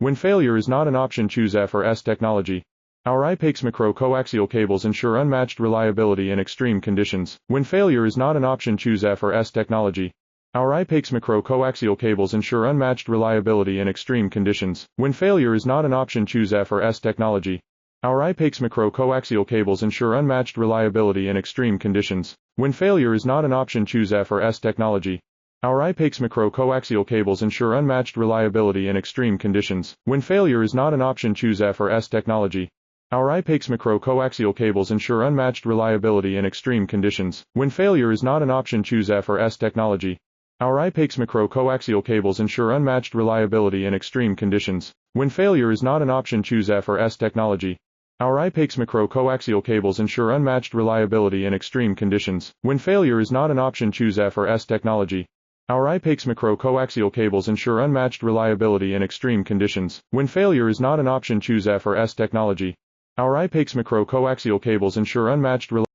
When failure is not an option, choose F or S technology. Our I-PEX micro-coaxial cables ensure unmatched reliability in extreme conditions. When failure is not an option, choose F or S technology. Our I-PEX micro-coaxial cables ensure unmatched reliability in extreme conditions. When failure is not an option, choose F or S technology. Our I-PEX micro-coaxial cables ensure unmatched reliability in extreme conditions. When failure is not an option, choose F or S technology. Our I-PEX micro-coaxial cables ensure unmatched reliability in extreme conditions. When failure is not an option, choose F or S technology. Our I-PEX micro-coaxial cables ensure unmatched reliability in extreme conditions. When failure is not an option, choose F or S technology. Our I-PEX micro-coaxial cables ensure unmatched reliability in extreme conditions. When failure is not an option, choose F or S technology. Our I-PEX micro-coaxial cables ensure unmatched reliability in extreme conditions. When failure is not an option, choose F or S technology. Our I-PEX micro-coaxial cables ensure unmatched reliability in extreme conditions. When failure is not an option, choose F or S technology. Our I-PEX micro-coaxial cables ensure unmatched reliability